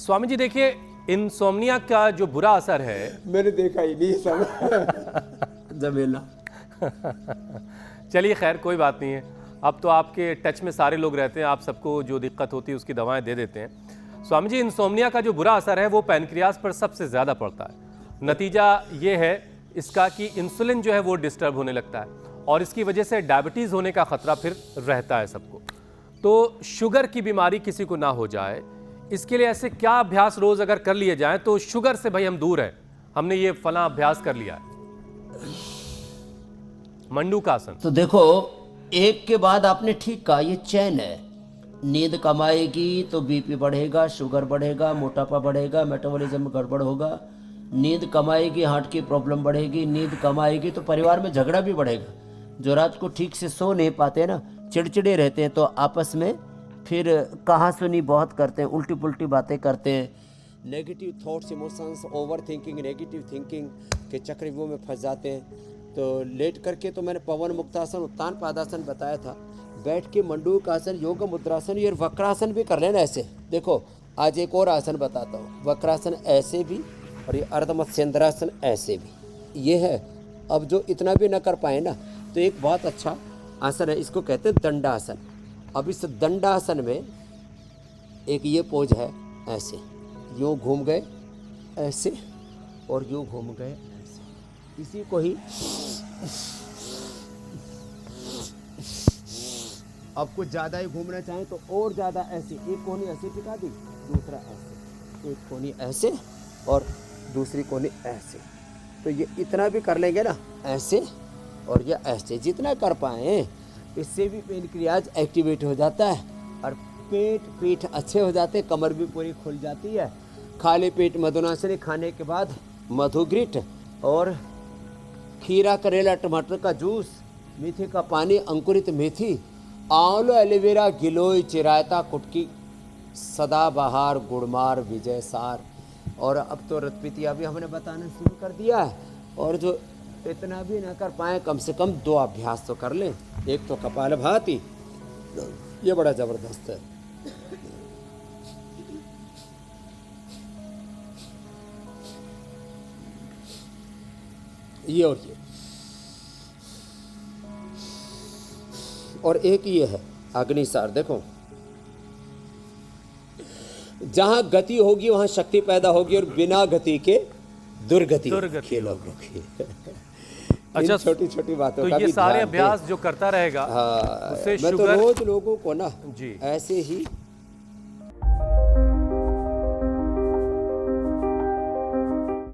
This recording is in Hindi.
स्वामी जी देखिए, इंसोम्निया का जो बुरा असर है, मैंने देखा ही नहीं सब जमेला। चलिए खैर कोई बात नहीं है, अब तो आपके टच में सारे लोग रहते हैं, आप सबको जो दिक्कत होती है उसकी दवाएं दे देते हैं। स्वामी जी, इंसोम्निया का जो बुरा असर है वो पैनक्रियाज पर सबसे ज़्यादा पड़ता है। नतीजा ये है इसका कि इंसुलिन जो है वो डिस्टर्ब होने लगता है और इसकी वजह से डायबिटीज़ होने का खतरा फिर रहता है सबको। तो शुगर की बीमारी किसी को ना हो जाए, इसके लिए ऐसे क्या अभ्यास रोज अगर कर लिए जाएं तो शुगर से भाई हम दूर हैं, हमने ये फला अभ्यास कर लिया है। मंडूकासन। तो देखो, एक के बाद आपने ठीक कहा, ये चैन है। नींद कम आएगी तो बीपी बढ़ेगा, शुगर बढ़ेगा, मोटापा बढ़ेगा, मेटाबॉलिज्म गड़बड़ होगा। नींद कम आएगी, हार्ट की प्रॉब्लम बढ़ेगी। नींद कम आएगी तो परिवार में झगड़ा भी बढ़ेगा। जो रात को ठीक से सो नहीं पाते ना, चिड़चिड़े रहते हैं, तो आपस में फिर कहा सुनी बहुत करते हैं, उल्टी पुल्टी बातें करते हैं। Negative thoughts, emotions, over thinking, negative thinking के चक्रव्यूह में फंस जाते हैं। तो लेट करके तो मैंने पवन मुक्तासन, उत्तान पादासन बताया था। बैठ के मंडूकासन, योग मुद्रासन, ये वक्रासन भी कर लेना ऐसे। देखो आज एक और आसन बताता हूँ, वक्रासन ऐसे भी और ये अर्धमत्स्येंद्रासन ऐसे भी। ये है, अब जो इतना भी ना कर पाए ना, तो एक बहुत अच्छा आसन है, इसको कहते हैं दंडासन। अब इस दंडासन में एक ये पोज है, ऐसे यूँ घूम गए ऐसे और यूँ घूम गए ऐसे। इसी को ही अब कुछ ज़्यादा ही घूमना चाहें तो और ज़्यादा ऐसे, एक कोनी ऐसे टिका दी, दूसरा ऐसे, एक कोनी ऐसे और दूसरी कोनी ऐसे। तो ये इतना भी कर लेंगे ना, ऐसे और ये ऐसे, जितना कर पाएँ, इससे भी पेनक्रियाज एक्टिवेट हो जाता है और पेट पीठ अच्छे हो जाते हैं, कमर भी पूरी खुल जाती है। खाली पेट मधुनाशनी खाने के बाद मधुग्रिट और खीरा, करेला, टमाटर का जूस, मेथी का पानी, अंकुरित मेथी, आंवला, एलोवेरा, गिलोय, चिरायता, कुटकी, सदाबहार, गुड़मार, विजय सार। और अब तो रतपीतिया भी हमने बताना शुरू कर दिया है। और जो इतना भी ना कर पाए, कम से कम 2 अभ्यास तो कर लें। एक तो कपालभाति, ये बड़ा जबरदस्त है। ये और एक ये है अग्निसार। देखो, जहां गति होगी वहां शक्ति पैदा होगी और बिना गति के दुर्गति होगी। अच्छा, छोटी छोटी बातों का तो ये भी सारे ध्यान अभ्यास जो करता रहेगा, हाँ, उससे मैं तो शुगर रोज लोगों को ना जी ऐसे ही